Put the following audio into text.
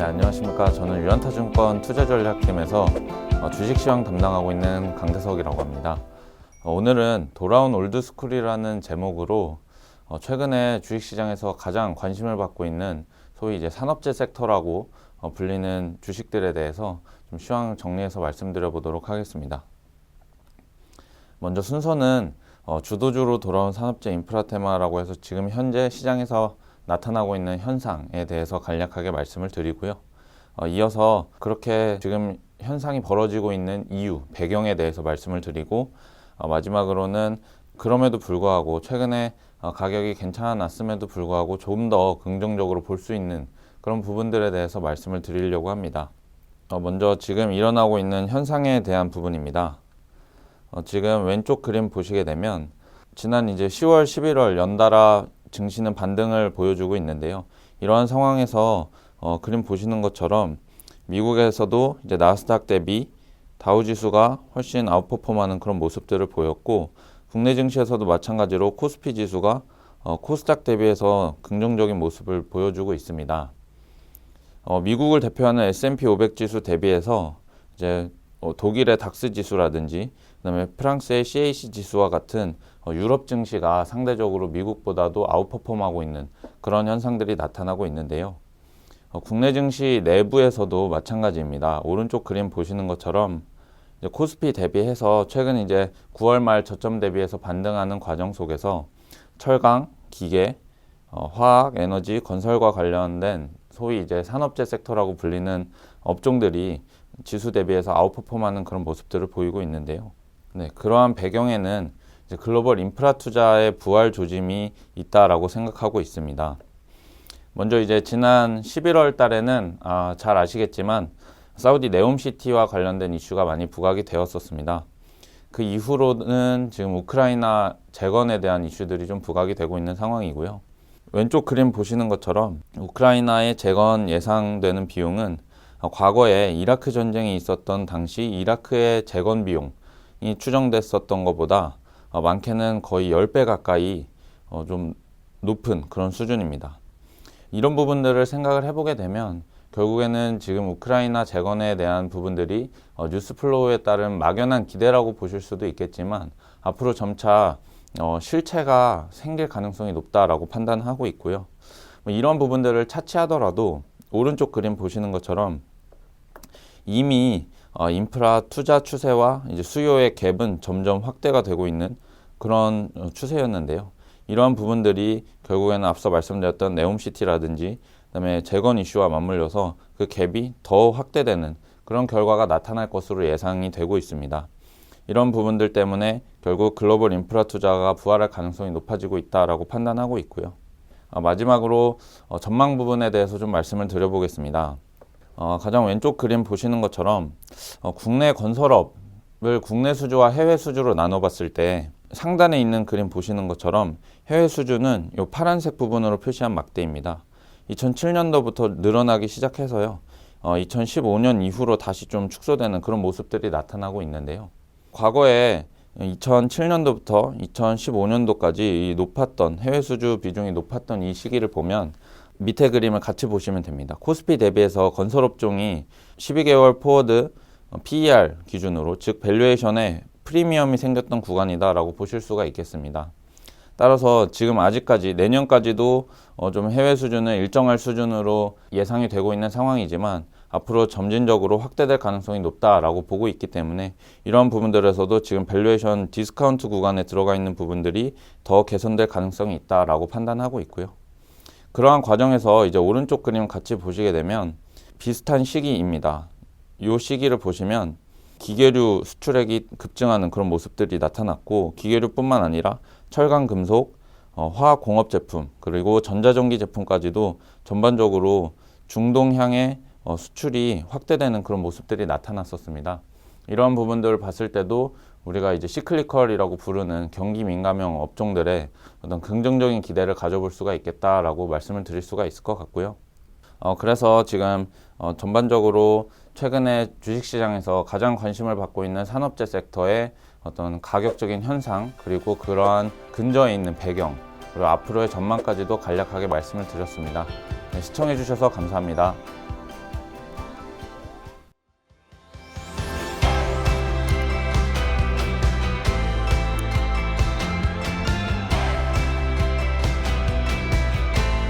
네, 안녕하십니까. 저는 유한타증권 투자전략팀에서 주식시황 담당하고 있는 강대석이라고 합니다. 오늘은 돌아온 올드스쿨이라는 제목으로 최근에 주식시장에서 가장 관심을 받고 있는 소위 이제 산업재 섹터라고 불리는 주식들에 대해서 좀 시황 정리해서 말씀드려 보도록 하겠습니다. 먼저 순서는 주도주로 돌아온 산업재 인프라 테마라고 해서 지금 현재 시장에서 나타나고 있는 현상에 대해서 간략하게 말씀을 드리고요. 이어서 그렇게 지금 현상이 벌어지고 있는 이유, 배경에 대해서 말씀을 드리고 마지막으로는 그럼에도 불구하고 최근에 가격이 괜찮았음에도 불구하고 조금 더 긍정적으로 볼 수 있는 그런 부분들에 대해서 말씀을 드리려고 합니다. 먼저 지금 일어나고 있는 현상에 대한 부분입니다. 지금 왼쪽 그림 보시게 되면 지난 이제 10월, 11월 연달아 증시는 반등을 보여주고 있는데요. 이러한 상황에서 그림 보시는 것처럼 미국에서도 이제 나스닥 대비 다우 지수가 훨씬 아웃퍼폼하는 그런 모습들을 보였고, 국내 증시에서도 마찬가지로 코스피 지수가 코스닥 대비해서 긍정적인 모습을 보여주고 있습니다. 미국을 대표하는 S&P 500 지수 대비해서 이제 독일의 닥스 지수라든지 그다음에 프랑스의 CAC 지수와 같은 유럽 증시가 상대적으로 미국보다도 아웃퍼폼하고 있는 그런 현상들이 나타나고 있는데요. 국내 증시 내부에서도 마찬가지입니다. 오른쪽 그림 보시는 것처럼 이제 코스피 대비해서 최근 이제 9월 말 저점 대비해서 반등하는 과정 속에서 철강, 기계, 화학, 에너지, 건설과 관련된 소위 이제 산업재 섹터라고 불리는 업종들이 지수 대비해서 아웃퍼폼하는 그런 모습들을 보이고 있는데요. 네, 그러한 배경에는 이제 글로벌 인프라 투자의 부활 조짐이 있다라고 생각하고 있습니다. 먼저 이제 지난 11월 달에는 잘 아시겠지만 사우디 네옴시티와 관련된 이슈가 많이 부각이 되었었습니다. 그 이후로는 지금 우크라이나 재건에 대한 이슈들이 좀 부각이 되고 있는 상황이고요. 왼쪽 그림 보시는 것처럼 우크라이나의 재건 예상되는 비용은 과거에 이라크 전쟁이 있었던 당시 이라크의 재건 비용이 추정됐었던 것보다 많게는 거의 10배 가까이 좀 높은 그런 수준입니다. 이런 부분들을 생각을 해보게 되면 결국에는 지금 우크라이나 재건에 대한 부분들이 뉴스 플로우에 따른 막연한 기대라고 보실 수도 있겠지만 앞으로 점차 실체가 생길 가능성이 높다라고 판단하고 있고요. 이런 부분들을 차치하더라도 오른쪽 그림 보시는 것처럼 이미 인프라 투자 추세와 이제 수요의 갭은 점점 확대가 되고 있는 그런 추세였는데요. 이러한 부분들이 결국에는 앞서 말씀드렸던 네옴시티라든지 그다음에 재건 이슈와 맞물려서 그 갭이 더 확대되는 그런 결과가 나타날 것으로 예상이 되고 있습니다. 이런 부분들 때문에 결국 글로벌 인프라 투자가 부활할 가능성이 높아지고 있다라고 판단하고 있고요. 마지막으로 전망 부분에 대해서 좀 말씀을 드려보겠습니다. 가장 왼쪽 그림 보시는 것처럼 국내 건설업을 국내 수주와 해외 수주로 나눠봤을 때 상단에 있는 그림 보시는 것처럼 해외 수주는 이 파란색 부분으로 표시한 막대입니다. 2007년도부터 늘어나기 시작해서요. 2015년 이후로 다시 좀 축소되는 그런 모습들이 나타나고 있는데요. 과거에 2007년도부터 2015년도까지 높았던 해외 수주 비중이 높았던 이 시기를 보면 밑에 그림을 같이 보시면 됩니다. 코스피 대비해서 건설업종이 12개월 포워드 PER 기준으로 즉 밸류에이션에 프리미엄이 생겼던 구간이다라고 보실 수가 있겠습니다. 따라서 지금 아직까지 내년까지도 좀 해외 수준은 일정할 수준으로 예상이 되고 있는 상황이지만 앞으로 점진적으로 확대될 가능성이 높다라고 보고 있기 때문에 이러한 부분들에서도 지금 밸류에이션 디스카운트 구간에 들어가 있는 부분들이 더 개선될 가능성이 있다라고 판단하고 있고요. 그러한 과정에서 이제 오른쪽 그림 같이 보시게 되면 비슷한 시기입니다. 이 시기를 보시면 기계류 수출액이 급증하는 그런 모습들이 나타났고, 기계류뿐만 아니라 철강, 금속, 화학공업 제품 그리고 전자전기 제품까지도 전반적으로 중동향의 수출이 확대되는 그런 모습들이 나타났었습니다. 이러한 부분들을 봤을 때도 우리가 이제 시클리컬이라고 부르는 경기 민감형 업종들의 어떤 긍정적인 기대를 가져볼 수가 있겠다라고 말씀을 드릴 수가 있을 것 같고요. 그래서 지금 전반적으로 최근에 주식시장에서 가장 관심을 받고 있는 산업재 섹터의 어떤 가격적인 현상, 그리고 그러한 근저에 있는 배경, 그리고 앞으로의 전망까지도 간략하게 말씀을 드렸습니다. 네, 시청해 주셔서 감사합니다.